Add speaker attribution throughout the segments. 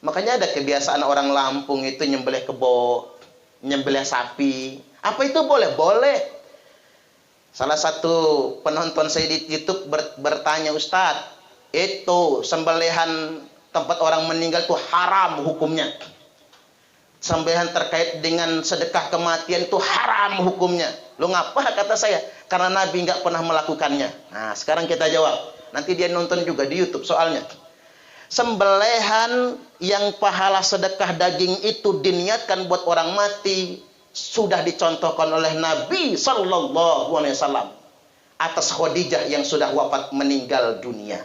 Speaker 1: Makanya ada kebiasaan orang Lampung itu nyembelih kebo, nyembelih sapi. Apa itu boleh? Boleh. Salah satu penonton saya di YouTube bertanya, Ustadz, itu sembelihan tempat orang meninggal itu haram hukumnya. Sembelihan terkait dengan sedekah kematian itu haram hukumnya. Lu ngapa? Kata saya, karena Nabi nggak pernah melakukannya. Nah, sekarang kita jawab. Nanti dia nonton juga di YouTube soalnya. Sembelihan yang pahala sedekah daging itu diniatkan buat orang mati sudah dicontohkan oleh Nabi Sallallahu Alaihi Wasallam atas Khadijah yang sudah wafat meninggal dunia.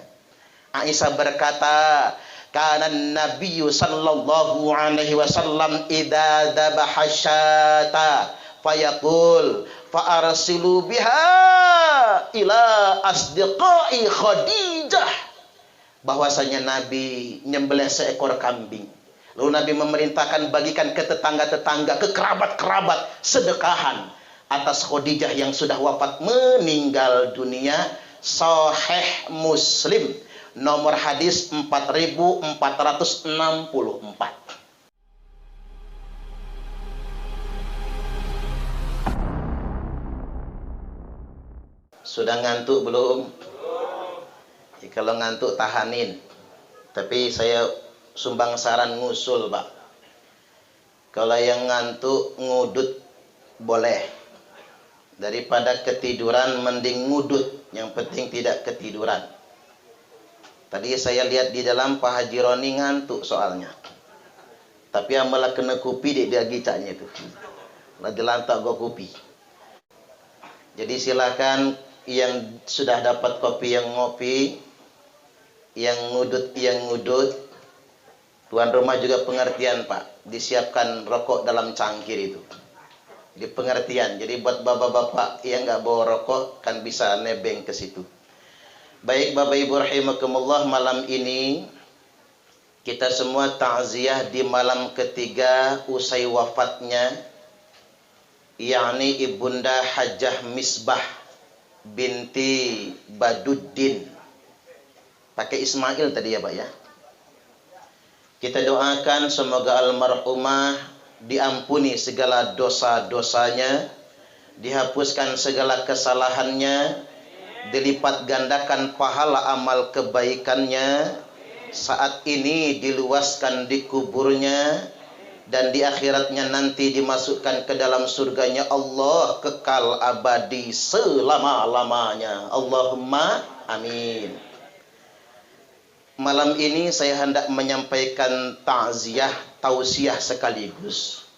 Speaker 1: Aisyah berkata, kana Nabi Sallallahu Alaihi Wasallam idza dzabaha syata fayaqul fa arsilu biha ila asdiqai Khadijah. Bahwasanya Nabi nyembelih seekor kambing. Lalu Nabi memerintahkan bagikan ke tetangga-tetangga, ke kerabat-kerabat, sedekahan atas Khadijah yang sudah wafat meninggal dunia. Sahih Muslim, nomor hadis 4464. Sudah ngantuk belum? Ya, kalau ngantuk tahanin. Tapi saya sumbang saran ngusul, Pak. Kalau yang ngantuk ngudut boleh. Daripada ketiduran mending ngudut, yang penting tidak ketiduran. Tadi saya lihat di dalam Pak Haji Roni ngantuk soalnya. Tapi malah kena kopi dia gicanya itu. Lagi lantak gua kopi. Jadi silakan yang sudah dapat kopi yang ngopi, yang ngudut. Tuan rumah juga pengertian, Pak. Disiapkan rokok dalam cangkir itu. Di pengertian. Jadi buat bapak-bapak yang nggak bawa rokok kan bisa nebeng ke situ. Baik Bapak Ibu rahimakumullah, malam ini kita semua ta'ziyah di malam ketiga usai wafatnya, yakni Ibunda Hajjah Misbah binti Baduddin. Pakai Ismail tadi ya Pak ya. Kita doakan semoga almarhumah diampuni segala dosa-dosanya, dihapuskan segala kesalahannya, dilipat gandakan pahala amal kebaikannya, saat ini diluaskan di kuburnya, dan di akhiratnya nanti dimasukkan ke dalam surganya Allah kekal abadi selama-lamanya. Allahumma amin. Malam ini saya hendak menyampaikan ta'ziyah, tausiah sekaligus.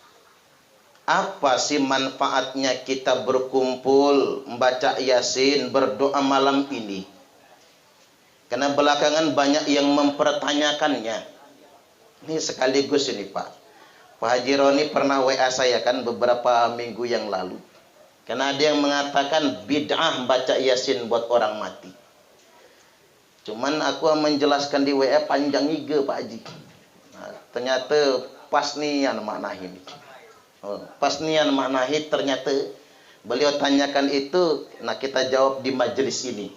Speaker 1: Apa sih manfaatnya kita berkumpul, membaca Yasin, berdoa malam ini? Karena belakangan banyak yang mempertanyakannya. Ini sekaligus ini Pak. Pak Haji Roni pernah WA saya kan beberapa minggu yang lalu. Karena ada yang mengatakan bid'ah baca Yasin buat orang mati. Cuman aku menjelaskan di WA panjang juga Pak Haji. Nah, ternyata pas nian maknahi ini. Pas nian maknahi ternyata beliau tanyakan itu. Nah kita jawab di majelis ini.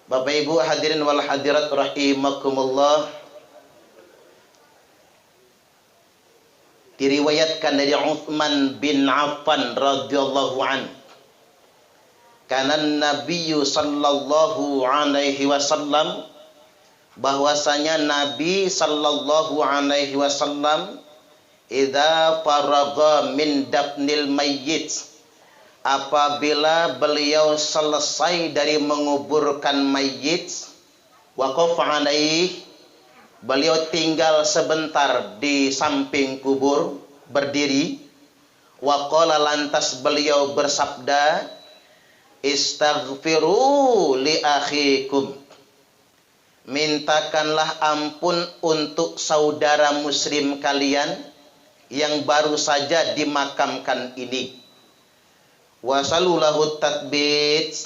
Speaker 1: Bapak Ibu hadirin wal hadirat rahimakumullah. Diriwayatkan dari Uthman bin Affan radhiyallahu an. Karena Nabi sallallahu alaihi wasallam, bahwasanya Nabi sallallahu alaihi wasallam idza faragha min dafnil mayyit, apabila beliau selesai dari menguburkan mayit, waqafa alaihi, beliau tinggal sebentar di samping kubur berdiri, waqala lantas beliau bersabda, istaghfiru li akhikum, mintakanlah ampun untuk saudara muslim kalian yang baru saja dimakamkan ini. Wasalulahu tatbit,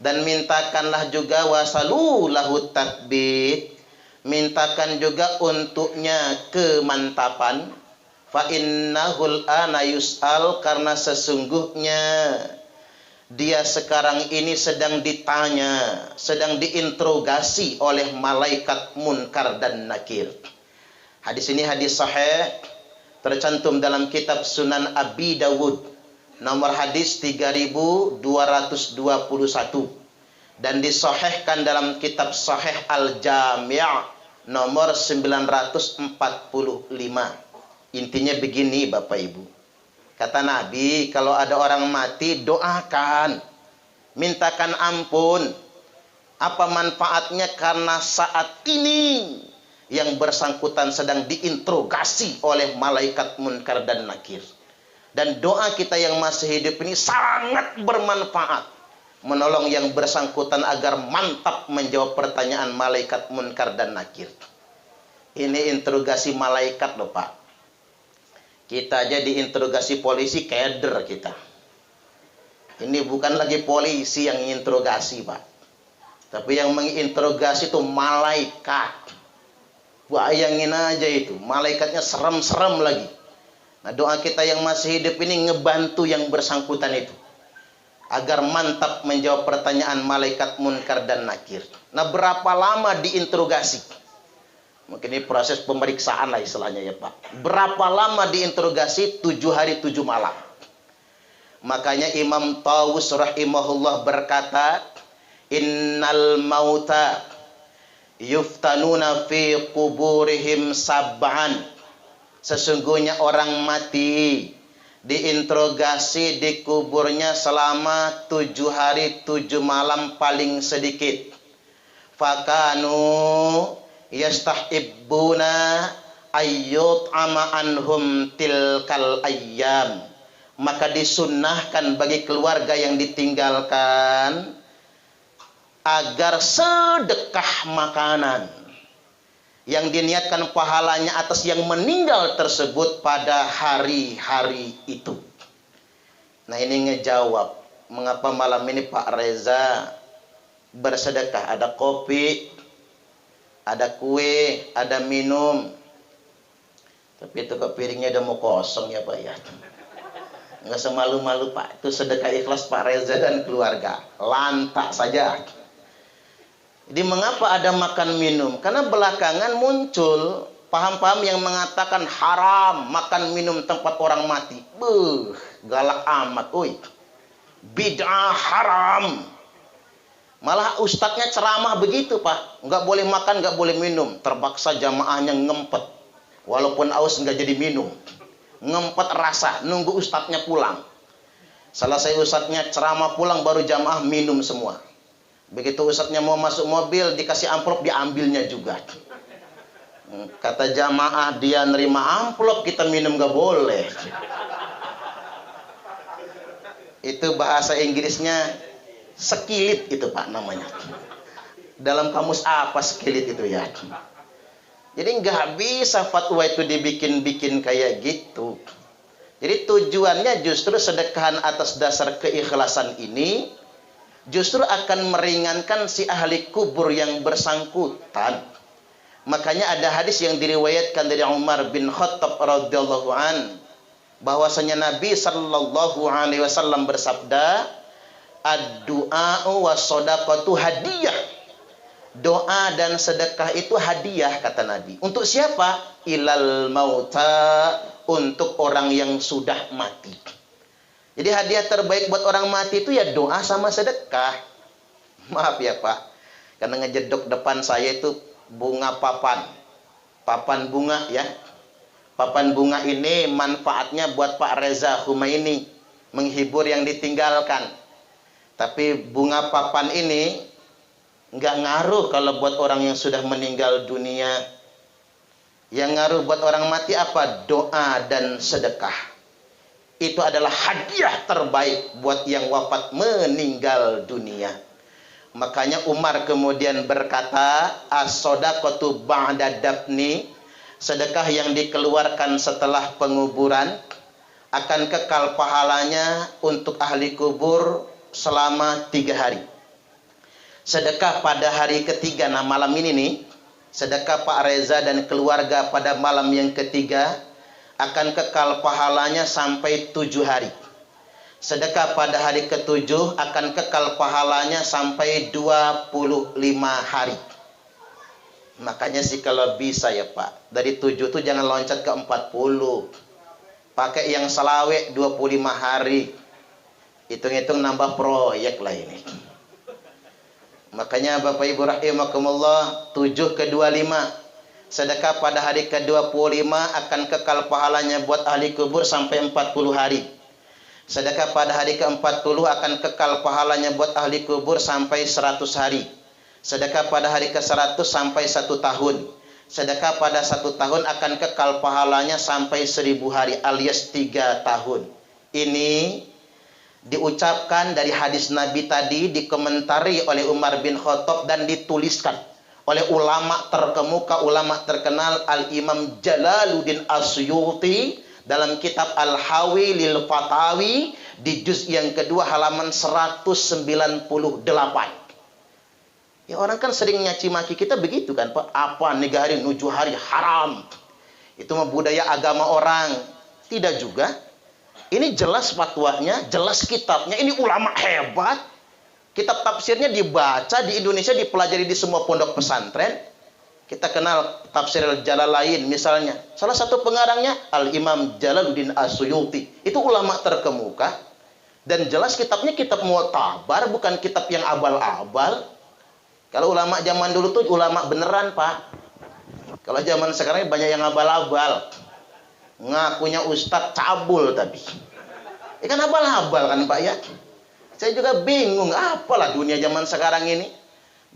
Speaker 1: dan mintakanlah juga wasalulahu tatbit, mintakan juga untuknya kemantapan. Fa innahul ana yus'al, karena sesungguhnya dia sekarang ini sedang ditanya, sedang diinterogasi oleh malaikat Munkar dan Nakir. Hadis ini hadis sahih, tercantum dalam kitab Sunan Abi Dawud, nomor hadis 3221, dan disahihkan dalam kitab Sahih Al-Jami' nomor 945. Intinya begini Bapak Ibu. Kata Nabi, kalau ada orang mati, doakan, mintakan ampun. Apa manfaatnya? Karena saat ini yang bersangkutan sedang diinterogasi oleh malaikat munkar dan nakir. Dan doa kita yang masih hidup ini sangat bermanfaat, menolong yang bersangkutan agar mantap menjawab pertanyaan malaikat munkar dan nakir. Ini interogasi malaikat loh Pak. Kita aja diinterogasi polisi, keder kita. Ini bukan lagi polisi yang interogasi Pak, tapi yang menginterogasi itu malaikat. Bayangin aja itu, malaikatnya serem-serem lagi. Nah, doa kita yang masih hidup ini ngebantu yang bersangkutan itu agar mantap menjawab pertanyaan malaikat munkar dan nakir. Nah, berapa lama diinterogasi? Mungkin ini proses pemeriksaan lah istilahnya ya Pak. Berapa lama diinterogasi? 7 hari 7 malam. Makanya Imam Tawus rahimahullah berkata, innal mauta yuftanuna fi kuburihim sab'an. Sesungguhnya orang mati diinterogasi di kuburnya selama 7 hari 7 malam paling sedikit. Fakanu yastahibbuna ayyut ama anhum tilkal ayyam. Maka disunnahkan bagi keluarga yang ditinggalkan agar sedekah makanan yang diniatkan pahalanya atas yang meninggal tersebut pada hari-hari itu. Nah, ini ngejawab mengapa malam ini Pak Reza bersedekah. Ada kopi, ada kue, ada minum. Tapi itu kok piringnya udah mau kosong ya Pak ya. Nggak semalu-malu Pak. Itu sedekah ikhlas Pak Reza dan keluarga. Lantak saja. Jadi mengapa ada makan minum? Karena belakangan muncul paham-paham yang mengatakan haram makan minum tempat orang mati. Galak amat. Bid'ah haram. Malah ustadznya ceramah begitu Pak. Nggak boleh makan, nggak boleh minum. Terpaksa jamaahnya ngempet. Walaupun aus nggak jadi minum. Ngempet rasa, nunggu ustadznya pulang. Selesai ustadznya ceramah pulang, baru jamaah minum semua. Begitu ustadznya mau masuk mobil, dikasih amplop, diambilnya juga. Kata jamaah, dia nerima amplop, kita minum gak boleh. Itu bahasa Inggrisnya sekilit itu Pak namanya. Dalam kamus apa sekilit itu ya? Jadi nggak bisa fatwa itu dibikin-bikin kayak gitu. Jadi tujuannya justru sedekahan atas dasar keikhlasan ini justru akan meringankan si ahli kubur yang bersangkutan. Makanya ada hadis yang diriwayatkan dari Umar bin Khattab radhiyallahu an, bahwasanya Nabi sallallahu alaihi wasallam bersabda, ad-du'a wa shadaqatu hadiyah. Doa dan sedekah itu hadiah kata Nabi. Untuk siapa? Ilal mauta, untuk orang yang sudah mati. Jadi hadiah terbaik buat orang mati itu ya doa sama sedekah. Maaf ya Pak, karena ngejedok depan saya itu bunga papan. Papan bunga ya. Papan bunga ini manfaatnya buat Pak Reza Humaini, menghibur yang ditinggalkan. Tapi bunga papan ini nggak ngaruh kalau buat orang yang sudah meninggal dunia. Yang ngaruh buat orang mati apa? Doa dan sedekah. Itu adalah hadiah terbaik buat yang wafat meninggal dunia. Makanya Umar kemudian berkata, as-shadaqatu ba'da dafni, sedekah yang dikeluarkan setelah penguburan akan kekal pahalanya untuk ahli kubur selama 3 hari. Sedekah pada hari ketiga, nah malam ini nih, sedekah Pak Reza dan keluarga pada malam yang ketiga akan kekal pahalanya sampai 7 hari. Sedekah pada hari ke-7 akan kekal pahalanya sampai 25 hari. Makanya sih kalau bisa ya Pak, dari 7 tuh jangan loncat ke 40. Pakai yang selawek 25 hari. Hitung-hitung nambah proyek lah ini. Makanya Bapak Ibu rahimakumullah, 7 ke 25. Sedekah pada hari ke-25 akan kekal pahalanya buat ahli kubur sampai 40 hari. Sedekah pada hari ke-40 akan kekal pahalanya buat ahli kubur sampai 100 hari. Sedekah pada hari ke-100 sampai 1 tahun. Sedekah pada 1 tahun akan kekal pahalanya sampai 1000 hari alias 3 tahun. Ini diucapkan dari hadis Nabi tadi, dikomentari oleh Umar bin Khattab dan dituliskan oleh ulama terkemuka, ulama terkenal Al-Imam Jalaluddin As-Suyuti dalam kitab Al-Hawi lil Fatawi di juz yang kedua halaman 198. Ya orang kan sering nyaci maki kita begitu kan Pak, apa 3 hari 7 hari haram. Itu mah budaya agama orang. Tidak juga. Ini jelas fatwanya, jelas kitabnya. Ini ulama hebat. Kitab tafsirnya dibaca di Indonesia, dipelajari di semua pondok pesantren. Kita kenal tafsir Jalalain misalnya. Salah satu pengarangnya Al-Imam Jalaluddin As-Suyuti. Itu ulama terkemuka. Dan jelas kitabnya kitab mu'tabar, bukan kitab yang abal-abal. Kalau ulama zaman dulu tuh ulama beneran Pak. Kalau zaman sekarang banyak yang abal-abal. Ngakunya ustadz cabul tapi. Kan abal-abal kan Pak ya. Saya juga bingung apalah dunia zaman sekarang ini.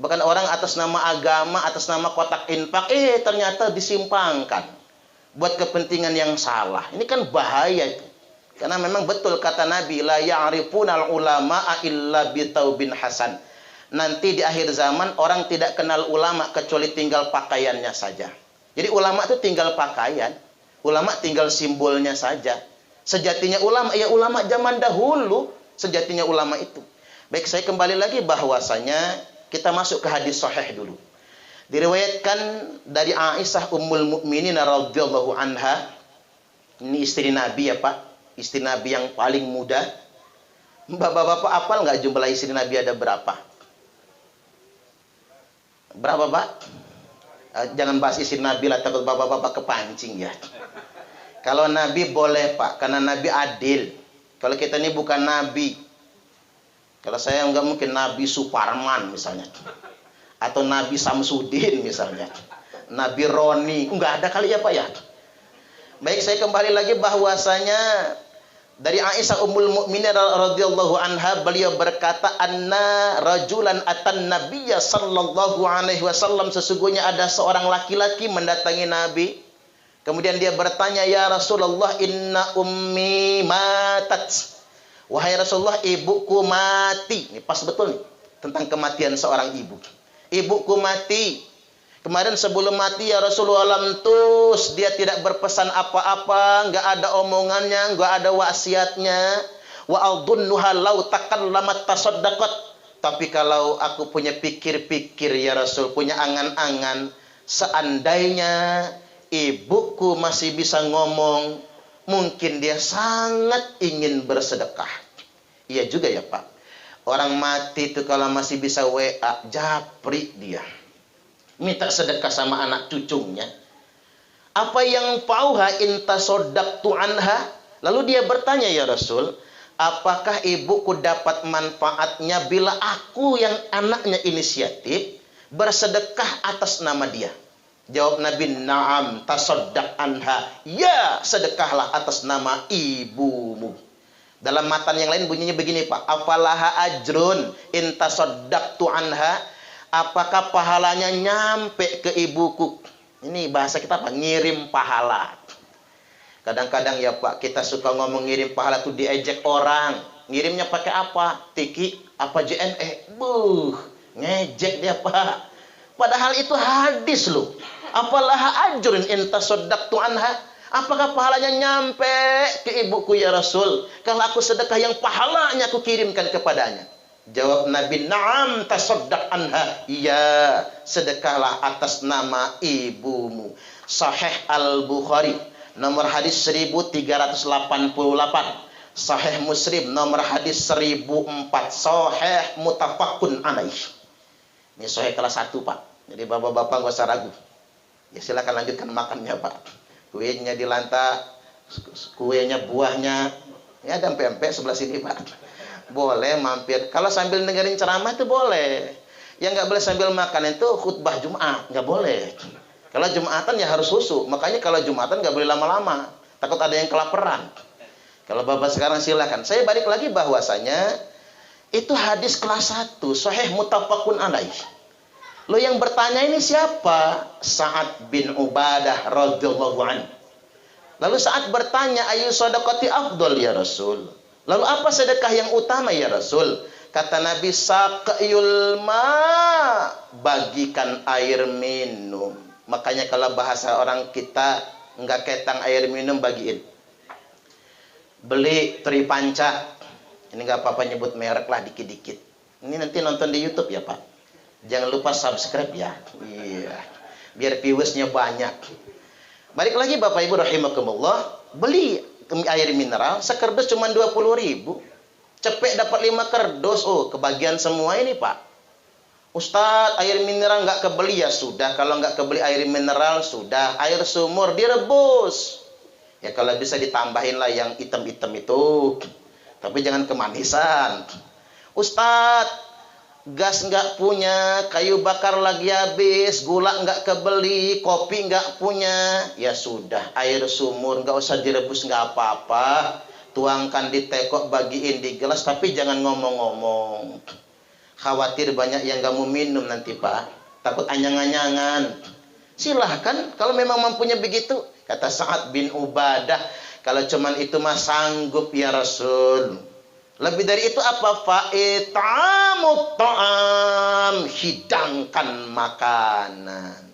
Speaker 1: Bahkan orang atas nama agama, atas nama kotak infak, ternyata disimpangkan. Buat kepentingan yang salah. Ini kan bahaya itu. Karena memang betul kata Nabi, la ya'rifunal ulama'a illa bitaubin hasan. Nanti di akhir zaman orang tidak kenal ulama kecuali tinggal pakaiannya saja. Jadi ulama itu tinggal pakaian. Ulama tinggal simbolnya saja. Sejatinya ulama, ya ulama zaman dahulu. Sejatinya ulama itu. Baik, saya kembali lagi bahwasanya kita masuk ke hadis sahih dulu. Diriwayatkan dari Aisyah Ummul Mukminin radhiyallahu anha. Ini istri Nabi ya Pak. Istri Nabi yang paling muda. Bapak-bapak apal nggak jumlah istri Nabi ada berapa? Berapa Pak? Jangan bahas istri Nabi lah, takut bapak-bapak kepancing ya. Kalau Nabi boleh Pak, karena Nabi adil. Kalau kita ini bukan Nabi. Kalau saya nggak mungkin Nabi Suparman misalnya. Atau Nabi Samsudin misalnya. Nabi Roni. Nggak ada kali ya Pak ya. Baik, saya kembali lagi bahwasanya dari Aisyah Ummul Mukminin radhiyallahu anha, beliau berkata, anna rajulan atan nabiyya sallallahu alaihi wasallam, sesungguhnya ada seorang laki-laki mendatangi Nabi. Kemudian dia bertanya, ya Rasulullah, inna ummi matat. Wahai Rasulullah, ibuku mati. Ini pas betul nih tentang kematian seorang ibu. Ibuku mati. Kemarin sebelum mati ya Rasulullah lamtus, dia tidak berpesan apa-apa, nggak ada omongannya, nggak ada wasiatnya. Wa aldunnuha law takallamat tasaddaqat. Tapi kalau aku punya pikir-pikir ya Rasul, punya angan-angan, seandainya ibuku masih bisa ngomong, mungkin dia sangat ingin bersedekah. Iya juga ya Pak. Orang mati itu kalau masih bisa WA, japri dia. Minta sedekah sama anak cucunya. Apa yang pauha intasodaktu anha? Lalu dia bertanya, ya Rasul, apakah ibuku dapat manfaatnya bila aku yang anaknya inisiatif bersedekah atas nama dia? Jawab Nabi, na'am tasodak anha. Ya, sedekahlah atas nama ibumu. Dalam matan yang lain bunyinya begini Pak, afalaha ajrun intasodaktu anha. Apakah pahalanya nyampe ke ibuku? Ini bahasa kita apa? Ngirim pahala. Kadang-kadang ya Pak, kita suka ngomong ngirim pahala tuh diejek orang. Ngirimnya pakai apa? Tiki, apa JNE? Ngejek dia Pak. Padahal itu hadis loh. Apalah ajrun intasaddaqtu anha? Apakah pahalanya nyampe ke ibuku ya Rasul? Kalau aku sedekah yang pahalanya aku kirimkan kepadanya. Jawab Nabi, na'am tasaddaq anha. Iya, sedekahlah atas nama ibumu. Sahih Al-Bukhari nomor hadis 1388. Sahih Muslim nomor hadis 1004. Sahih muttafaqun alaih. Ini sahih kelas 1 Pak. Jadi bapak-bapak gak usah ragu. Ya silakan lanjutkan makannya Pak. Kuenya di lantai, kuenya, buahnya, ya dan pempek sebelah sini Pak. Boleh mampir. Kalau sambil dengerin ceramah itu boleh. Yang nggak boleh sambil makan itu khutbah Jumat, nggak boleh. Kalau Jumatan ya harus khusyuk. Makanya kalau Jumatan nggak boleh lama-lama. Takut ada yang kelaparan. Kalau bapak sekarang silakan. Saya balik lagi bahwasanya itu hadis kelas 1, sahih muttafaqun alaih. Lo yang bertanya ini siapa? Sa'ad bin Ubadah radhiyallahu anhu. Lalu saat bertanya, ayu shadaqati afdol ya Rasul? Lalu apa sedekah yang utama ya Rasul? Kata Nabi, saqyul ma, bagikan air minum. Makanya kalau bahasa orang kita enggak ketang air minum, bagiin. Beli Tripanca. Ini enggak apa-apa nyebut merek lah dikit-dikit. Ini nanti nonton di YouTube ya Pak. Jangan lupa subscribe ya. Iya. Biar viewersnya banyak. Balik lagi Bapak Ibu rahimakumullah, beli air mineral sekerdus cuma 20.000. Cepet dapat 5 kerdus. Oh, kebagian semua ini Pak. Ustadz, air mineral nggak kebeli ya sudah. Kalau nggak kebeli air mineral sudah. Air sumur direbus. Ya kalau bisa ditambahin lah yang hitam-hitam itu. Tapi jangan kemanisan. Ustadz, gas nggak punya, kayu bakar lagi habis, gula nggak kebeli, kopi nggak punya. Ya sudah, air sumur nggak usah direbus, nggak apa-apa. Tuangkan di tekok, bagiin di gelas, tapi jangan ngomong-ngomong. Khawatir banyak yang nggak mau minum nanti Pak. Takut anyang-anyangan. Silahkan kalau memang mampunya begitu. Kata Sa'ad bin Ubadah, kalau cuman itu mah sanggup ya Rasul. Lebih dari itu apa? Fa'itamu ta'am, hidangkan makanan.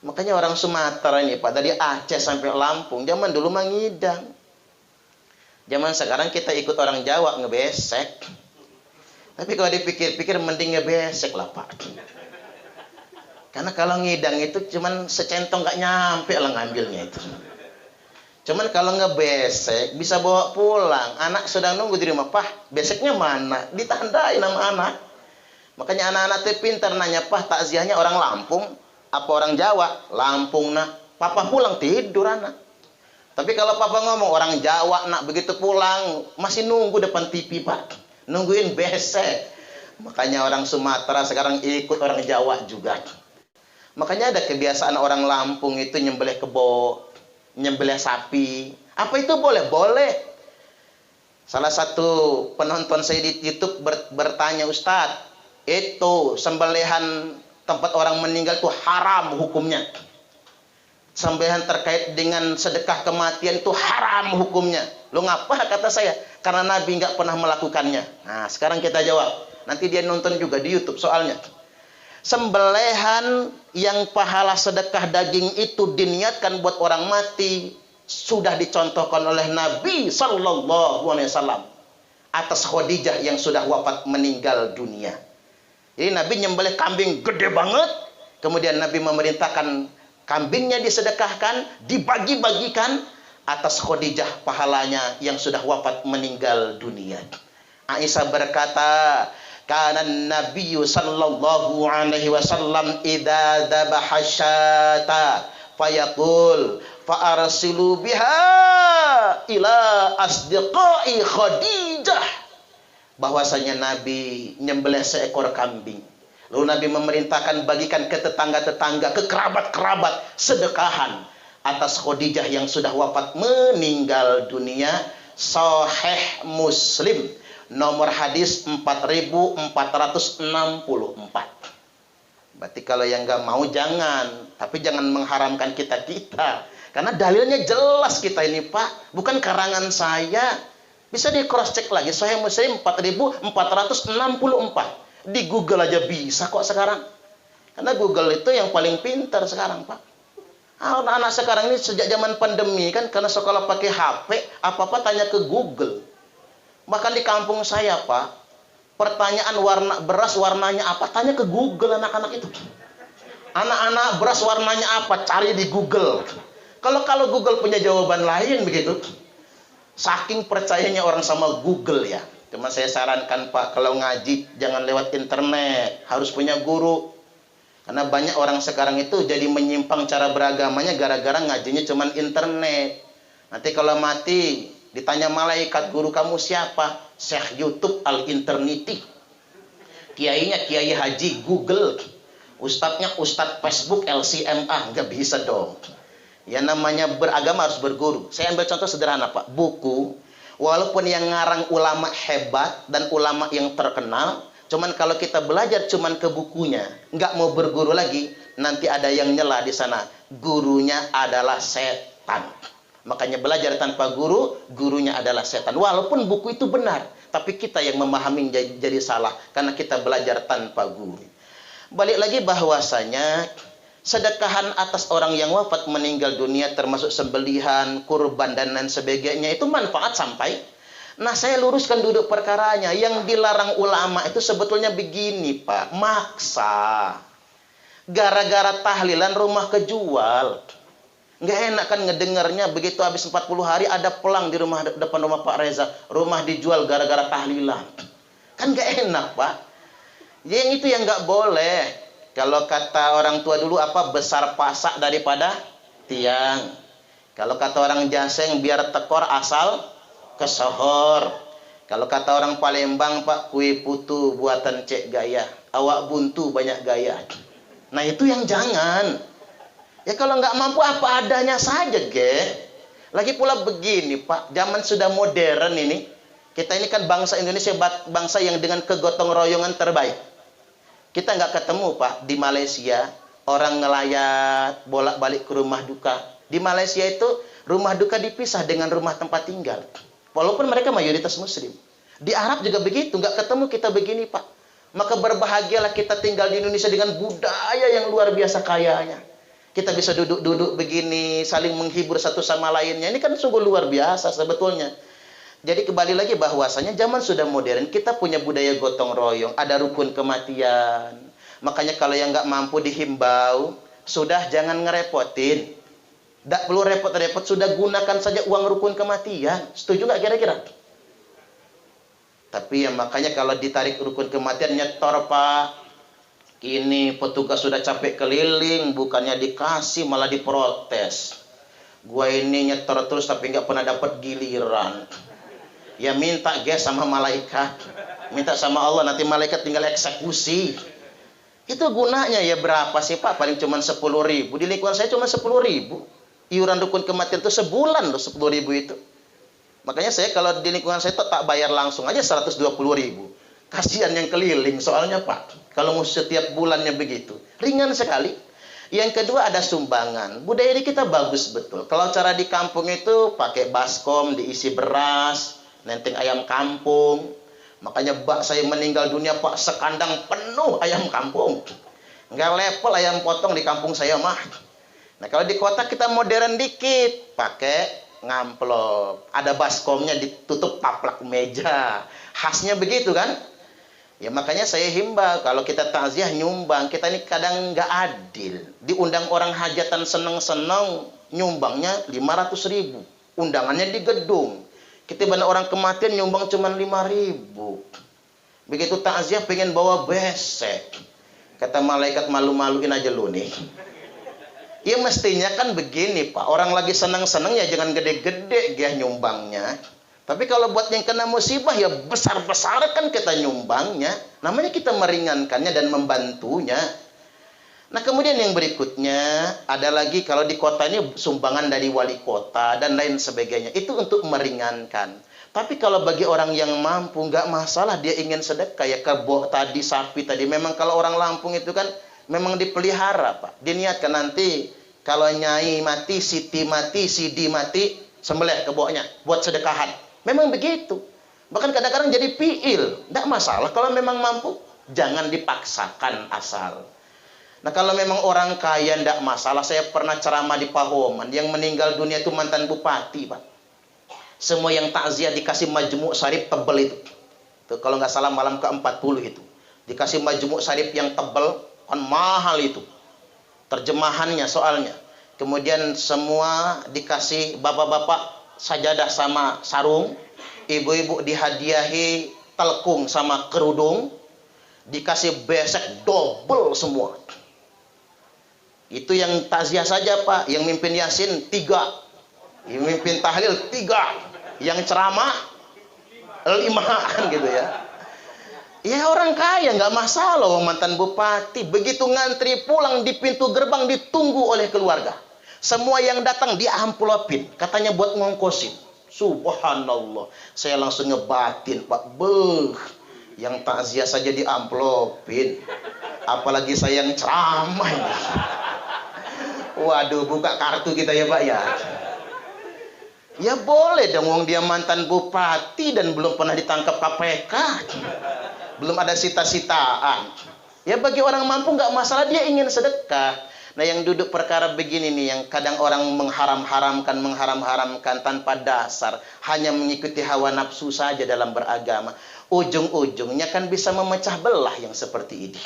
Speaker 1: Makanya orang Sumatera ini Pak, dari Aceh sampai Lampung, zaman dulu mengidang. Zaman sekarang kita ikut orang Jawa ngebesek. Tapi kalau dipikir-pikir mending ngebesek lah Pak. Karena kalau ngidang itu cuman secentong gak nyampe lah ngambilnya itu. Cuman kalau ngebesek bisa bawa pulang. Anak sedang nunggu di rumah, Pak, beseknya mana? Ditandai nama anak. Makanya anak-anak itu pintar nanya, Pak, takziahnya orang Lampung apa orang Jawa? Lampung nak. Papa pulang tidur anak. Tapi kalau papa ngomong orang Jawa nak, begitu pulang masih nunggu depan TV Pak. Nungguin besek. Makanya orang Sumatera sekarang ikut orang Jawa juga. Makanya ada kebiasaan orang Lampung itu nyembelih kebo, nyembelih sapi. Apa itu boleh? Boleh. Salah satu penonton saya di YouTube bertanya, Ustadz, itu sembelihan tempat orang meninggal itu haram hukumnya. Sembelihan terkait dengan sedekah kematian itu haram hukumnya. Lo ngapa? Kata saya, karena Nabi nggak pernah melakukannya. Nah, sekarang kita jawab. Nanti dia nonton juga di YouTube soalnya. Sembelihan yang pahala sedekah daging itu diniatkan buat orang mati sudah dicontohkan oleh Nabi Sallallahu Alaihi Wasallam atas Khadijah yang sudah wafat meninggal dunia. Jadi Nabi nyembelih kambing gede banget, kemudian Nabi memerintahkan kambingnya disedekahkan, dibagi-bagikan atas Khadijah pahalanya yang sudah wafat meninggal dunia. Aisyah berkata, kana Nabiyyu sallallahu alaihi wasallam idza dzabaha syata fayaqul fa arsilu biha ila asdiqai Khadijah. Bahwasanya Nabi nyembelih seekor kambing. Lalu Nabi memerintahkan bagikan ke tetangga-tetangga, ke kerabat-kerabat, sedekahan atas Khadijah yang sudah wafat meninggal dunia. Sahih Muslim. Nomor hadis 4464. Berarti kalau yang nggak mau jangan, tapi jangan mengharamkan kita-kita. Karena dalilnya jelas kita ini Pak, bukan karangan saya. Bisa di cross check lagi, Sahih Muslim 4464. Di Google aja bisa kok sekarang. Karena Google itu yang paling pintar sekarang Pak. Anak-anak sekarang ini sejak zaman pandemi kan, karena sekolah pakai HP, apa-apa tanya ke Google. Bahkan di kampung saya Pak, pertanyaan warna beras warnanya apa, tanya ke Google anak-anak itu. Anak-anak beras warnanya apa, cari di Google. Kalau Google punya jawaban lain begitu. Saking percayanya orang sama Google ya. Cuma saya sarankan Pak, kalau ngaji jangan lewat internet, harus punya guru. Karena banyak orang sekarang itu jadi menyimpang cara beragamanya gara-gara ngajinya cuman internet. Nanti kalau mati ditanya malaikat, guru kamu siapa? Syekh YouTube al-interneti. Kiainya Kiai Haji Google. Ustadznya Ustadz Facebook LCMA. Nggak bisa dong. Ya namanya beragama harus berguru. Saya ambil contoh sederhana Pak. Buku, walaupun yang ngarang ulama hebat dan ulama yang terkenal, cuman kalau kita belajar cuman ke bukunya, nggak mau berguru lagi, nanti ada yang nyela di sana. Gurunya adalah setan. Makanya belajar tanpa guru, gurunya adalah setan. Walaupun buku itu benar, tapi kita yang memahami jadi salah karena kita belajar tanpa guru. Balik lagi bahwasanya sedekahan atas orang yang wafat meninggal dunia termasuk sembelihan, kurban dan lain sebagainya itu manfaat sampai. Nah, saya luruskan duduk perkaranya. Yang dilarang ulama itu sebetulnya begini, Pak. Maksa. Gara-gara tahlilan rumah kejual. Nggak enak kan ngedengarnya begitu habis 40 hari ada pelang di rumah depan rumah Pak Reza. Rumah dijual gara-gara tahlilan. Kan nggak enak, Pak. Yang itu yang nggak boleh. Kalau kata orang tua dulu apa, besar pasak daripada tiang. Kalau kata orang Jaseng, biar tekor asal kesohor. Kalau kata orang Palembang Pak, kue putu buatan Cek Gaya. Awak buntu banyak gaya. Nah itu yang jangan. Ya kalau nggak mampu apa adanya saja, ge. Lagi pula begini Pak, zaman sudah modern ini. Kita ini kan bangsa Indonesia, bangsa yang dengan kegotong royongan terbaik. Kita nggak ketemu Pak di Malaysia orang ngelayat bolak-balik ke rumah duka. Di Malaysia itu rumah duka dipisah dengan rumah tempat tinggal. Walaupun mereka mayoritas Muslim. Di Arab juga begitu, nggak ketemu kita begini Pak. Maka berbahagialah kita tinggal di Indonesia dengan budaya yang luar biasa kayanya. Kita bisa duduk-duduk begini, saling menghibur satu sama lainnya. Ini kan sungguh luar biasa sebetulnya. Jadi kembali lagi bahwasanya zaman sudah modern, kita punya budaya gotong royong, ada rukun kematian. Makanya kalau yang nggak mampu dihimbau, sudah jangan ngerepotin. Nggak perlu repot-repot, sudah gunakan saja uang rukun kematian. Setuju nggak kira-kira? Tapi ya makanya kalau ditarik rukun kematian nyetor Pak. Ini petugas sudah capek keliling, bukannya dikasih malah diprotes. Gua ini nyetor terus tapi nggak pernah dapat giliran. Ya minta guys sama malaikat, minta sama Allah, nanti malaikat tinggal eksekusi. Itu gunanya ya berapa sih Pak? Paling cuma 10.000. Di lingkungan saya cuma 10.000. Iuran rukun kematian itu sebulan loh 10.000 itu. Makanya saya kalau di lingkungan saya tak bayar langsung aja 120.000. Kasihan yang keliling soalnya Pak. Kalau mau setiap bulannya begitu, ringan sekali. Yang kedua ada sumbangan. Budaya di kita bagus betul. Kalau cara di kampung itu pakai baskom diisi beras. Nenteng ayam kampung. Makanya bak saya meninggal dunia Pak, sekandang penuh ayam kampung. Nggak level ayam potong di kampung saya mah. Nah kalau di kota kita modern dikit, pakai ngamplop. Ada baskomnya ditutup paplak meja. Khasnya begitu kan? Ya makanya saya himbau kalau kita takziah nyumbang, kita ini kadang nggak adil. Diundang orang hajatan seneng-seneng, nyumbangnya 500.000. Undangannya di gedung. Kita banyak orang kematian nyumbang cuma 5.000. Begitu takziah pengen bawa besek. Kata malaikat, malu-maluin aja lu nih. Ya mestinya kan begini Pak. Orang lagi senang-senang ya jangan gede-gede dia nyumbangnya. Tapi kalau buat yang kena musibah ya besar-besar kan kita nyumbangnya. Namanya kita meringankannya dan membantunya. Nah kemudian yang berikutnya ada lagi kalau di kota ini sumbangan dari wali kota dan lain sebagainya. Itu untuk meringankan. Tapi kalau bagi orang yang mampu nggak masalah dia ingin sedekah ya kebo tadi, sapi tadi. Memang kalau orang Lampung itu kan memang dipelihara Pak. Diniatkan nanti kalau Nyai mati, Siti mati, Sidi mati, sembelih kebonya buat sedekahan. Memang begitu. Bahkan kadang-kadang jadi piil. Nggak masalah kalau memang mampu. Jangan dipaksakan asal. Nah kalau memang orang kaya tidak masalah. Saya pernah ceramah di Pahoman. Yang meninggal dunia itu mantan bupati Pak. Semua yang takziah dikasih majmuk sarip tebel itu. Tuh, kalau nggak salah malam ke-40 itu. Dikasih majmuk sarip yang tebel. Kan mahal itu. Terjemahannya soalnya. Kemudian semua dikasih bapak-bapak sajadah sama sarung. Ibu-ibu dihadiahi telkung sama kerudung. Dikasih besek double semua. Itu yang takziah saja Pak, yang mimpin Yasin 3, yang mimpin tahlil 3, yang ceramah 5 kan gitu ya. Ya orang kaya nggak masalah, mantan bupati. Begitu ngantri pulang di pintu gerbang ditunggu oleh keluarga. Semua yang datang diamplopin, katanya buat ngongkosin. Subhanallah, saya langsung ngebatin Pak. Yang takziah saja diamplopin, apalagi saya yang ceramah ini. Waduh, buka kartu kita ya Pak ya. Ya boleh dong, wong dia mantan bupati dan belum pernah ditangkap KPK. Belum ada sita-sitaan. Ya bagi orang mampu nggak masalah, dia ingin sedekah. Nah yang duduk perkara begini nih, yang kadang orang mengharam-haramkan tanpa dasar, hanya mengikuti hawa nafsu saja dalam beragama. Ujung-ujungnya kan bisa memecah belah yang seperti ini.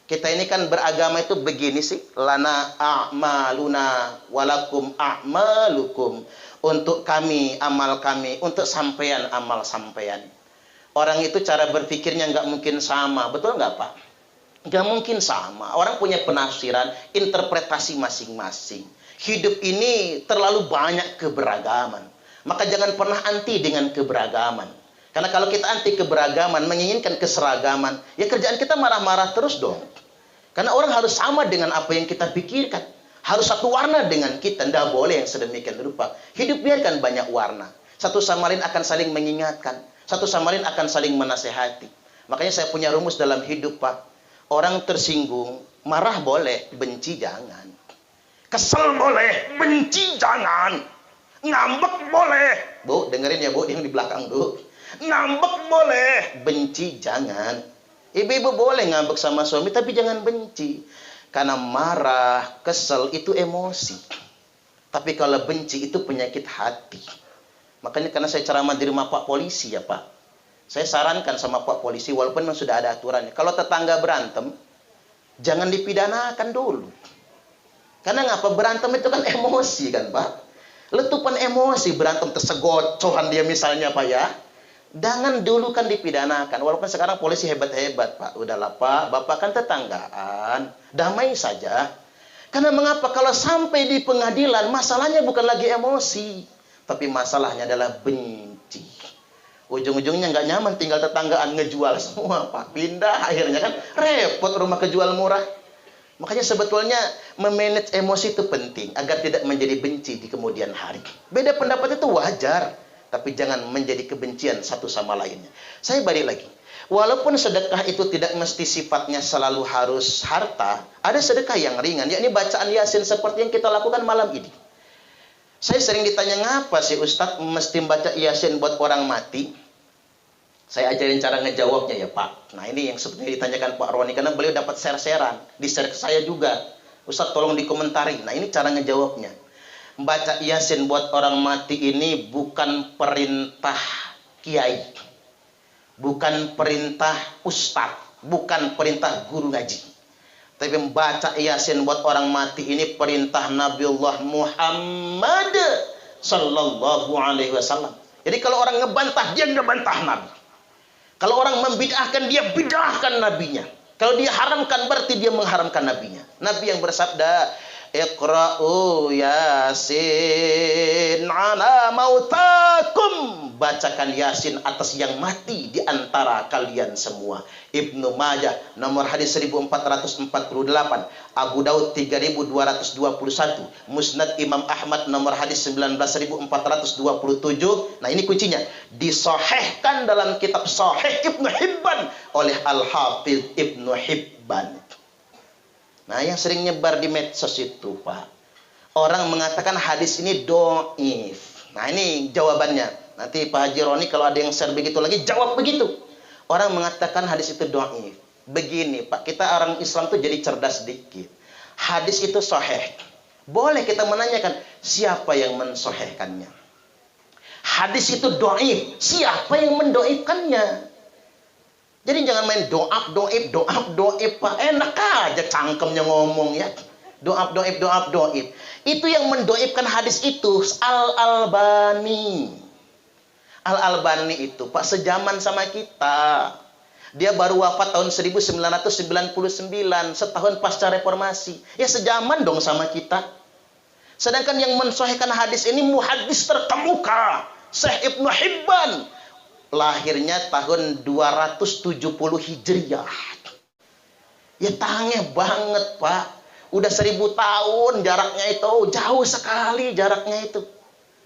Speaker 1: Kita ini kan beragama itu begini sih, lana a'maluna walakum a'malukum. Untuk kami amal kami, untuk sampean amal sampean. Orang itu cara berpikirnya nggak mungkin sama, betul nggak Pak? Nggak mungkin sama. Orang punya penafsiran, interpretasi masing-masing. Hidup ini terlalu banyak keberagaman. Maka jangan pernah anti dengan keberagaman. Karena kalau kita anti keberagaman, menginginkan keseragaman, ya kerjaan kita marah-marah terus dong. Karena orang harus sama dengan apa yang kita pikirkan. Harus satu warna dengan kita. Tidak boleh yang sedemikian rupa. Hidup biarkan banyak warna. Satu sama lain akan saling mengingatkan. Satu sama lain akan saling menasehati. Makanya saya punya rumus dalam hidup Pak. Orang tersinggung, marah boleh, benci jangan. Kesel boleh, benci jangan. Ngambek boleh. Bu, dengerin ya Bu, yang di belakang Bu. Ngambek boleh, benci jangan. Ibu-ibu boleh ngambek sama suami, tapi jangan benci. Karena marah, kesel itu emosi. Tapi kalau benci itu penyakit hati. Makanya karena saya ceramah di rumah Pak Polisi ya Pak. Saya sarankan sama Pak Polisi, walaupun memang sudah ada aturannya. Kalau tetangga berantem, jangan dipidanakan dulu. Karena ngapa berantem itu kan emosi kan Pak. Letupan emosi, berantem tersegocohan dia misalnya Pak ya. Jangan dulu kan dipidanakan. Walaupun sekarang polisi hebat-hebat Pak. Udahlah Pak, Bapak kan tetanggaan. Damai saja. Karena mengapa kalau sampai di pengadilan, masalahnya bukan lagi emosi. Tapi masalahnya adalah benci. Ujung-ujungnya nggak nyaman, tinggal tetanggaan, ngejual semua Pak. Pindah akhirnya kan repot rumah kejual murah. Makanya sebetulnya memanage emosi itu penting agar tidak menjadi benci di kemudian hari. Beda pendapat itu wajar, tapi jangan menjadi kebencian satu sama lainnya. Saya balik lagi. Walaupun sedekah itu tidak mesti sifatnya selalu harus harta, ada sedekah yang ringan, yakni bacaan Yasin seperti yang kita lakukan malam ini. Saya sering ditanya, ngapa sih Ustadz mesti baca Yasin buat orang mati? Saya ajarin cara ngejawabnya ya Pak. Nah ini yang seperti ditanyakan Pak Roni, karena beliau dapat share-sharean, di-share ke saya juga. Ustadz tolong dikomentari. Nah ini cara ngejawabnya. Baca Yasin buat orang mati ini bukan perintah kiai. Bukan perintah ustadz. Bukan perintah guru ngaji. Tapi membaca Yasin buat orang mati ini perintah Nabiullah Muhammad Sallallahu Alaihi Wasallam. Jadi kalau orang ngebantah, dia ngebantah Nabi. Kalau orang membid'ahkan, dia bid'ahkan nabinya. Kalau dia haramkan, berarti dia mengharamkan nabinya. Nabi yang bersabda, Iqra'u Yasin ala mautakum. Bacakan Yasin atas yang mati di antara kalian semua. Ibnu Majah nomor hadis 1448, Abu Daud 3221, Musnad Imam Ahmad nomor hadis 19427. Nah ini kuncinya, disahihkan dalam kitab Sahih Ibnu Hibban oleh Al-Hafidz Ibnu Hibban. Nah yang sering nyebar di medsos itu Pak, orang mengatakan hadis ini doif. Nah ini jawabannya. Nanti Pak Haji Roni kalau ada yang share begitu lagi, jawab begitu. Orang mengatakan hadis itu doif. Begini Pak, kita orang Islam tuh jadi cerdas sedikit. Hadis itu sahih. Boleh kita menanyakan, siapa yang mensahihkannya? Hadis itu doif. Siapa yang mendoifkannya? Jadi jangan main doaf, Pak. Enak aja cangkemnya ngomong ya. Doaf. Itu yang mendoifkan hadis itu Al-Albani. Al-Albani itu Pak sejaman sama kita. Dia baru wafat tahun 1999, setahun pasca reformasi. Ya sejaman dong sama kita. Sedangkan yang mensahihkan hadis ini muhaddis terkemuka, Syekh Ibnu Hibban. Lahirnya tahun 270 Hijriah. Ya tangeh banget, Pak. Udah 1000 tahun jaraknya itu, jauh sekali jaraknya itu.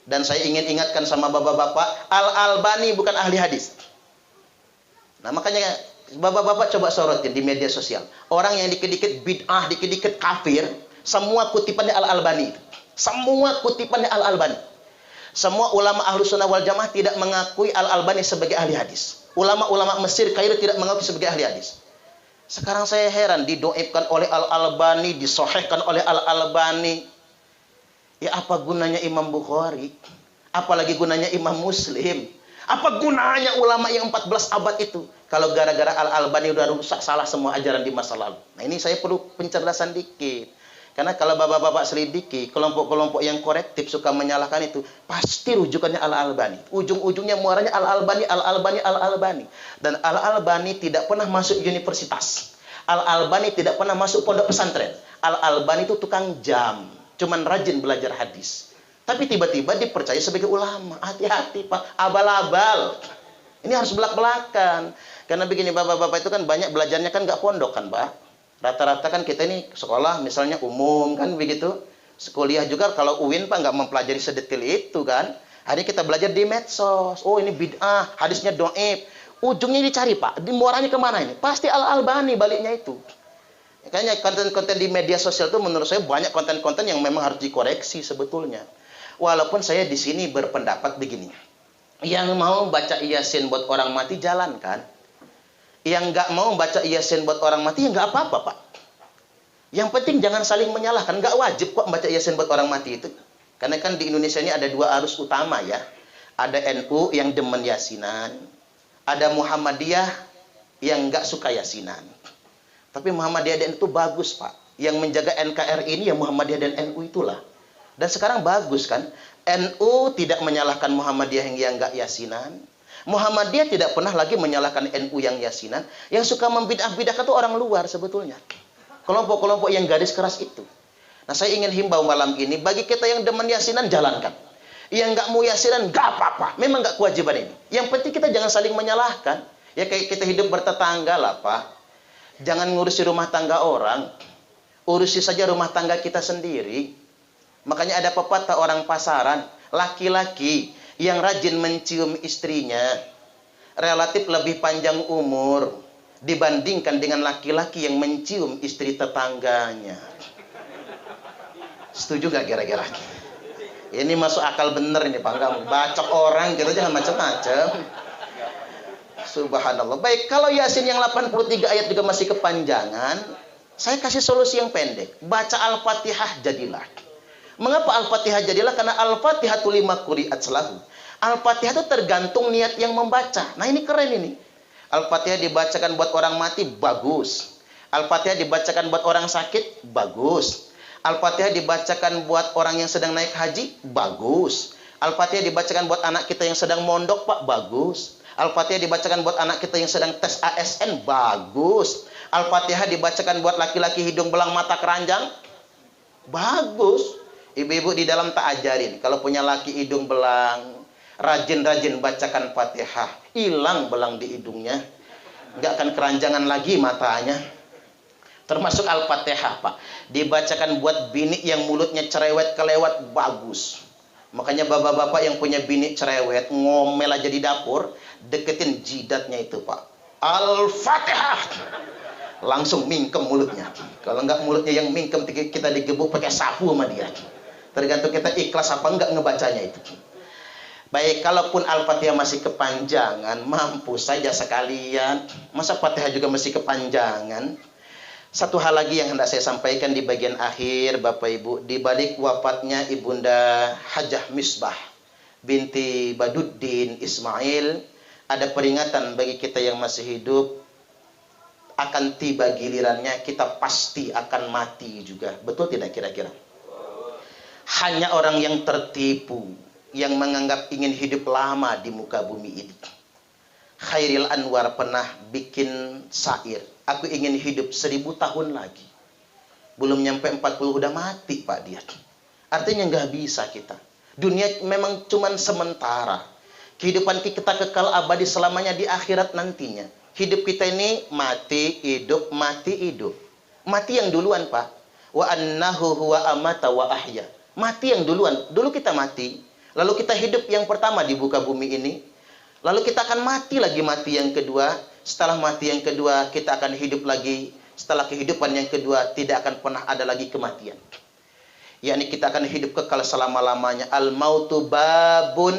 Speaker 1: Dan saya ingin ingatkan sama bapak-bapak, Al-Albani bukan ahli hadis. Nah makanya bapak-bapak coba sorotin di media sosial. Orang yang dikit-dikit bid'ah, dikit-dikit kafir, semua kutipannya Al-Albani. Semua kutipannya Al-Albani. Semua ulama ahlu sunnah wal jamaah tidak mengakui Al-Albani sebagai ahli hadis. Ulama-ulama Mesir, Kairo tidak mengakui sebagai ahli hadis. Sekarang saya heran, didoibkan oleh Al-Albani, disohhkan oleh Al-Albani. Ya apa gunanya Imam Bukhari? Apalagi gunanya Imam Muslim? Apa gunanya ulama yang 14 abad itu? Kalau gara-gara Al-Albani udah rusak, salah semua ajaran di masa lalu. Nah ini saya perlu pencerdasan dikit. Karena kalau bapak-bapak selidiki, kelompok-kelompok yang korektif suka menyalahkan itu, pasti rujukannya Al-Albani. Ujung-ujungnya muaranya Al-Albani, Al-Albani, Al-Albani. Dan Al-Albani tidak pernah masuk universitas. Al-Albani tidak pernah masuk pondok pesantren. Al-Albani itu tukang jam. Cuman rajin belajar hadis. Tapi tiba-tiba dipercaya sebagai ulama. Hati-hati, Pak. Abal-abal. Ini harus belak-belakan. Karena begini, bapak-bapak itu kan banyak belajarnya kan nggak pondok kan, Pak. Rata-rata kan kita ini sekolah misalnya umum kan begitu. Kuliah juga kalau UIN Pak nggak mempelajari sedetail itu kan. Hari kita belajar di medsos. Oh ini bid'ah, hadisnya doib. Ujungnya dicari Pak. Di muaranya kemana ini? Pasti Al-Albani baliknya itu. Kayaknya konten-konten di media sosial itu menurut saya banyak konten-konten yang memang harus dikoreksi sebetulnya. Walaupun saya di sini berpendapat begini. Yang mau baca Yasin buat orang mati jalankan. Yang nggak mau baca Yasin buat orang mati ya nggak apa-apa Pak. Yang penting jangan saling menyalahkan. Nggak wajib kok baca Yasin buat orang mati itu. Karena kan di Indonesia ini ada dua arus utama ya. Ada NU yang demen Yasinan. Ada Muhammadiyah yang nggak suka Yasinan. Tapi Muhammadiyah dan itu bagus Pak. Yang menjaga NKRI ini ya Muhammadiyah dan NU itulah. Dan sekarang bagus kan. NU tidak menyalahkan Muhammadiyah yang nggak Yasinan. Muhammadiyah tidak pernah lagi menyalahkan NU yang Yasinan. Yang suka membidah-bidahkan itu orang luar sebetulnya. Kelompok-kelompok yang garis keras itu. Nah saya ingin himbau malam ini. Bagi kita yang demen Yasinan jalankan. Yang nggak mau Yasinan nggak apa-apa. Memang nggak kewajiban ini. Yang penting kita jangan saling menyalahkan. Ya kayak kita hidup bertetangga lah Pak. Jangan ngurusi rumah tangga orang. Urusi saja rumah tangga kita sendiri. Makanya ada pepatah orang pasaran. Laki-laki yang rajin mencium istrinya relatif lebih panjang umur dibandingkan dengan laki-laki yang mencium istri tetangganya. Setuju gak kira-kira? Ini masuk akal bener ini Pak. Enggak bacok orang gitu, jangan macam-macam. Subhanallah. Baik, kalau Yasin yang 83 ayat juga masih kepanjangan, saya kasih solusi yang pendek. Baca Al-Fatihah jadilah. Mengapa Al-Fatihah jadilah? Karena Al-Fatihatu lima quri'at selahu. Al-Fatihah itu tergantung niat yang membaca. Nah ini keren ini. Al-Fatihah dibacakan buat orang mati, bagus. Al-Fatihah dibacakan buat orang sakit, bagus. Al-Fatihah dibacakan buat orang yang sedang naik haji, bagus. Al-Fatihah dibacakan buat anak kita yang sedang mondok, Pak, bagus. Al-Fatihah dibacakan buat anak kita yang sedang tes ASN, bagus. Al-Fatihah dibacakan buat laki-laki hidung belang mata keranjang, bagus. Ibu-ibu di dalam tak ajarin, kalau punya laki hidung belang, rajin-rajin bacakan Fatihah, hilang belang di hidungnya, nggak akan keranjangan lagi matanya. Termasuk Al-Fatihah Pak, dibacakan buat bini yang mulutnya cerewet kelewat, bagus. Makanya bapak-bapak yang punya bini cerewet, ngomel aja di dapur, deketin jidatnya itu Pak, Al-Fatihah, langsung mingkem mulutnya. Kalau nggak mulutnya yang mingkem, kita digebuk pakai sapu sama dia. Tergantung kita ikhlas apa enggak ngebacanya itu. Baik, kalaupun Al-Fatihah masih kepanjangan, mampu saja sekalian. Masa Fatihah juga masih kepanjangan? Satu hal lagi yang hendak saya sampaikan di bagian akhir, Bapak Ibu. Di balik wafatnya Ibunda Hajah Misbah binti Baduddin Ismail, ada peringatan bagi kita yang masih hidup. Akan tiba gilirannya, kita pasti akan mati juga. Betul tidak kira-kira? Hanya orang yang tertipu, yang menganggap ingin hidup lama di muka bumi ini. Khairil Anwar pernah bikin syair. Aku ingin hidup 1000 tahun lagi. Belum nyampe 40 udah mati Pak dia. Artinya nggak bisa kita. Dunia memang cuman sementara. Kehidupan kita kekal abadi selamanya di akhirat nantinya. Hidup kita ini mati, hidup, mati, hidup. Mati yang duluan Pak. Wa annahu huwa amata wa ahya. Mati yang duluan. Dulu kita mati. Lalu kita hidup yang pertama di muka bumi ini. Lalu kita akan mati lagi mati yang kedua. Setelah mati yang kedua kita akan hidup lagi. Setelah kehidupan yang kedua tidak akan pernah ada lagi kematian. Yakni kita akan hidup kekal selama-lamanya. Al-mautu babun.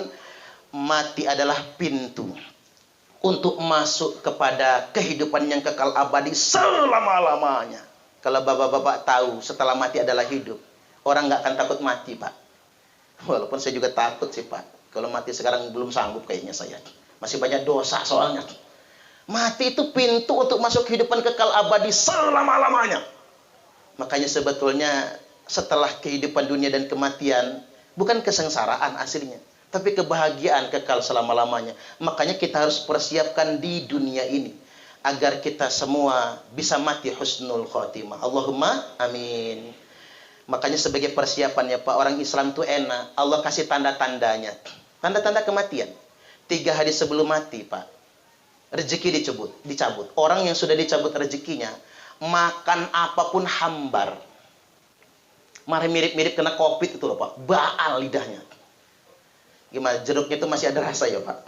Speaker 1: Mati adalah pintu untuk masuk kepada kehidupan yang kekal abadi selama-lamanya. Kalau bapak-bapak tahu setelah mati adalah hidup, orang nggak akan takut mati Pak. Walaupun saya juga takut sih Pak. Kalau mati sekarang belum sanggup kayaknya saya. Masih banyak dosa soalnya. Mati itu pintu untuk masuk kehidupan kekal abadi selama-lamanya. Makanya sebetulnya setelah kehidupan dunia dan kematian bukan kesengsaraan aslinya, tapi kebahagiaan kekal selama-lamanya. Makanya kita harus persiapkan di dunia ini agar kita semua bisa mati husnul khotimah. Allahumma amin. Makanya sebagai persiapan ya Pak, orang Islam itu enak. Allah kasih tanda-tandanya. Tanda-tanda kematian. 3 hari sebelum mati Pak, rezeki dicabut. Orang yang sudah dicabut rezekinya, makan apapun hambar. Mari mirip-mirip kena COVID itu loh Pak. Baal lidahnya. Gimana? Jeruknya itu masih ada rasa ya Pak.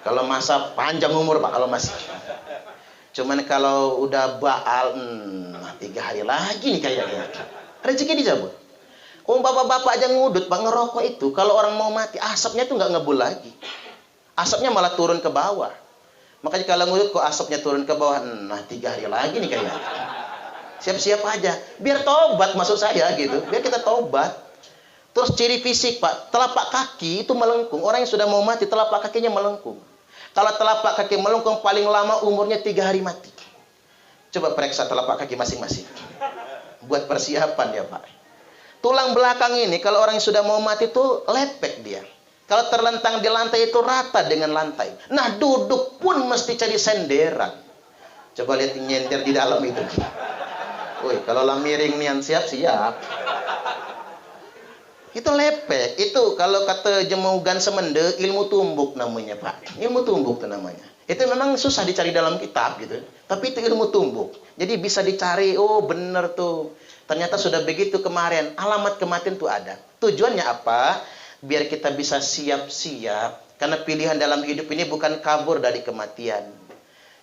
Speaker 1: Kalau masa panjang umur Pak kalau masih. Cuman kalau udah baal, 3 hari lagi nih kayaknya. Rezeki dicabut. Bapak-bapak aja ngudut Pak, ngerokok itu. Kalau orang mau mati, asapnya tuh nggak ngebul lagi. Asapnya malah turun ke bawah. Makanya kalau ngudut kok asapnya turun ke bawah, 3 hari lagi nih kayaknya. Siap-siap aja. Biar tobat maksud saya gitu. Biar kita tobat. Terus ciri fisik Pak, telapak kaki itu melengkung. Orang yang sudah mau mati, telapak kakinya melengkung. Kalau telapak kaki melengkung, paling lama umurnya 3 hari mati. Coba periksa telapak kaki masing-masing. Buat persiapan ya Pak. Tulang belakang ini, kalau orang yang sudah mau mati itu lepek dia. Kalau terlentang di lantai itu rata dengan lantai. Nah duduk pun mesti cari senderan. Coba lihat nyender di dalam itu. Woi, kalau lah miring nian siap-siap. Itu lepek. Itu kalau kata Jemugan Semende, ilmu tumbuk namanya Pak. Ilmu tumbuk itu namanya. Itu memang susah dicari dalam kitab gitu. Tapi itu ilmu tumbuk. Jadi bisa dicari, oh bener tuh. Ternyata sudah begitu kemarin. Alamat kematian itu ada. Tujuannya apa? Biar kita bisa siap-siap. Karena pilihan dalam hidup ini bukan kabur dari kematian.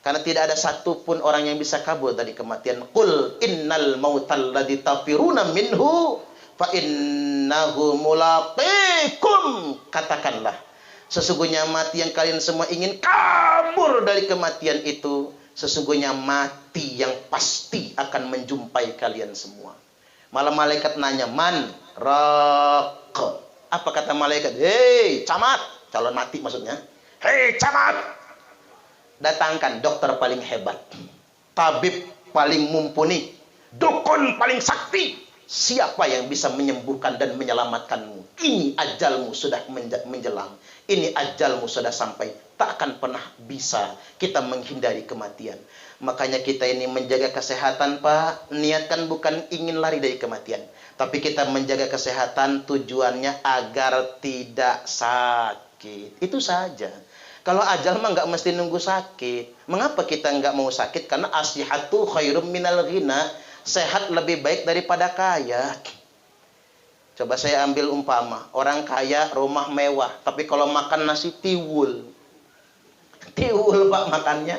Speaker 1: Karena tidak ada satupun orang yang bisa kabur dari kematian. Qul innal mautal ladzi tafiruna minhu fa innahu mulaqikum. Katakanlah, sesungguhnya mati yang kalian semua ingin kabur dari kematian itu, sesungguhnya mati yang pasti akan menjumpai kalian semua. Malah malaikat nanya, man rak. Apa kata malaikat? Hei camat, calon mati maksudnya. Hei camat, datangkan dokter paling hebat, tabib paling mumpuni, dukun paling sakti. Siapa yang bisa menyembuhkan dan menyelamatkanmu? Ini ajalmu sudah menjelang. Ini ajalmu sudah sampai. Tak akan pernah bisa kita menghindari kematian. Makanya kita ini menjaga kesehatan Pak. Niatkan bukan ingin lari dari kematian. Tapi kita menjaga kesehatan tujuannya agar tidak sakit. Itu saja. Kalau ajal mah nggak mesti nunggu sakit. Mengapa kita nggak mau sakit? Karena asihatu khairum minal ghina. Sehat lebih baik daripada kaya. Coba saya ambil umpama. Orang kaya rumah mewah. Tapi kalau makan nasi tiwul. Tiwul Pak makannya.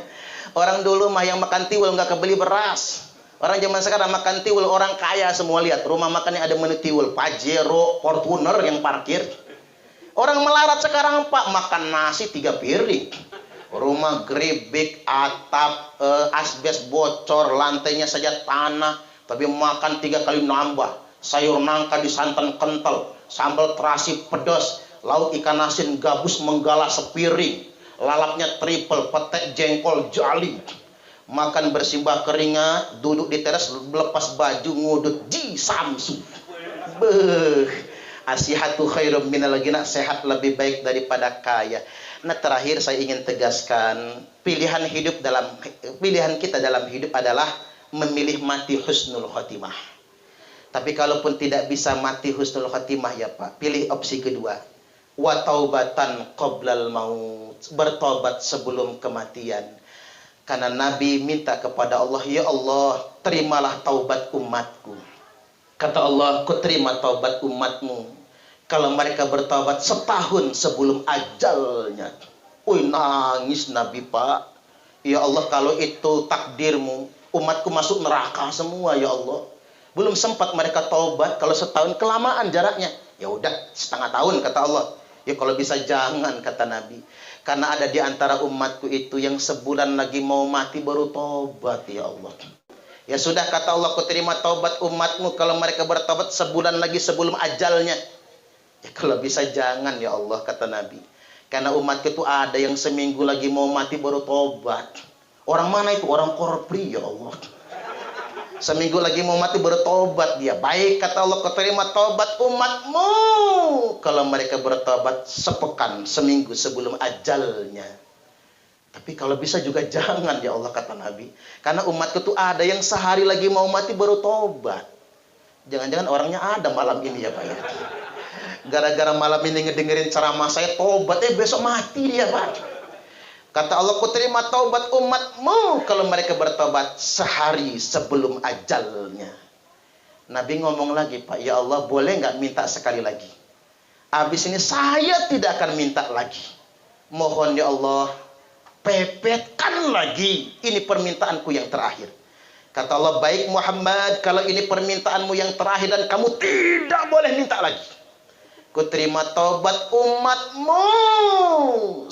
Speaker 1: Orang dulu mah yang makan tiwul nggak kebeli beras. Orang zaman sekarang makan tiwul. Orang kaya semua lihat. Rumah makannya ada menu tiwul. Pajero, Fortuner yang parkir. Orang melarat sekarang Pak, makan nasi 3 piring. Rumah geribik, atap, asbes bocor, lantainya saja tanah. Tapi makan 3 kali nambah. Sayur nangka di santan kental, sambal terasi pedas, lauk ikan asin gabus menggala sepiring, lalapnya triple, petek jengkol jali. Makan bersimbah keringat, duduk di teras lepas baju ngudut di samsu. Beuh. Asihatu khairum minal ghina, sehat lebih baik daripada kaya. Nah, terakhir saya ingin tegaskan, pilihan kita dalam hidup adalah memilih mati husnul khotimah. Tapi kalaupun tidak bisa mati husnul khotimah ya Pak, pilih opsi kedua. Wa taubatan qoblal maut, bertobat sebelum kematian. Karena Nabi minta kepada Allah, ya Allah, terimalah taubat umatku. Kata Allah, ku terima taubat umatmu kalau mereka bertobat setahun sebelum ajalnya. Wih, nangis Nabi Pak. Ya Allah, kalau itu takdirmu, umatku masuk neraka semua ya Allah. Belum sempat mereka taubat, kalau setahun kelamaan jaraknya. Ya udah, setengah tahun kata Allah. Ya kalau bisa jangan kata Nabi. Karena ada di antara umatku itu yang sebulan lagi mau mati baru taubat ya Allah. Ya sudah kata Allah, ku terima taubat umatmu kalau mereka bertobat sebulan lagi sebelum ajalnya. Ya kalau bisa jangan ya Allah kata Nabi. Karena umat itu ada yang seminggu lagi mau mati baru tobat. Orang mana itu? Orang korpri ya Allah. Seminggu lagi mau mati baru tobat dia. Baik kata Allah, kau terima tobat umatmu kalau mereka bertobat sepekan, seminggu sebelum ajalnya. Tapi kalau bisa juga jangan ya Allah kata Nabi. Karena umatku itu ada yang sehari lagi mau mati baru tobat. Jangan-jangan orangnya ada malam ini ya Pak ya. Gara-gara malam ini ngedengerin ceramah saya tobat, besok mati dia Pak. Kata Allah, ku terima taubat umatmu kalau mereka bertobat sehari sebelum ajalnya. Nabi ngomong lagi, Pak, ya Allah boleh nggak minta sekali lagi? Habis ini saya tidak akan minta lagi. Mohon ya Allah, pepetkan lagi. Ini permintaanku yang terakhir. Kata Allah, baik Muhammad, kalau ini permintaanmu yang terakhir dan kamu tidak boleh minta lagi. Ku terima taubat umatmu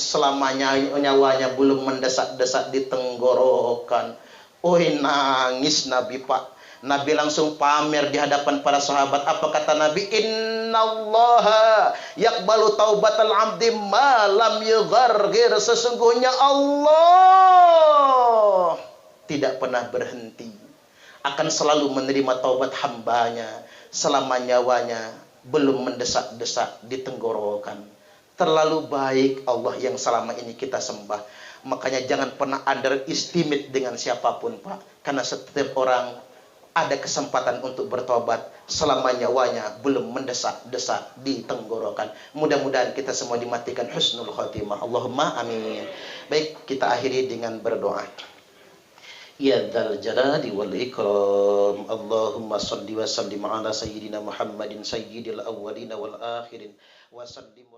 Speaker 1: selama nyawanya belum mendesak-desak di tenggorokan. Oi, nangis Nabi Pak. Nabi langsung pamer di hadapan para sahabat. Apa kata Nabi? Innallaha yaqbalu taubatal abdi ma lam yughargir. Sesungguhnya Allah tidak pernah berhenti, akan selalu menerima taubat hambanya selama nyawanya belum mendesak-desak di tenggorokan. Terlalu baik Allah yang selama ini kita sembah. Makanya jangan pernah underestimate dengan siapapun Pak. Karena setiap orang ada kesempatan untuk bertobat selama nyawanya belum mendesak-desak di tenggorokan. Mudah-mudahan kita semua dimatikan husnul khotimah. Allahumma amin. Baik, kita akhiri dengan berdoa. Ya dzal jalali wal ikram. Allahumma shalli wa sallim ala sayyidina Muhammadin sayyidil awwalin wal akhirin wa sallim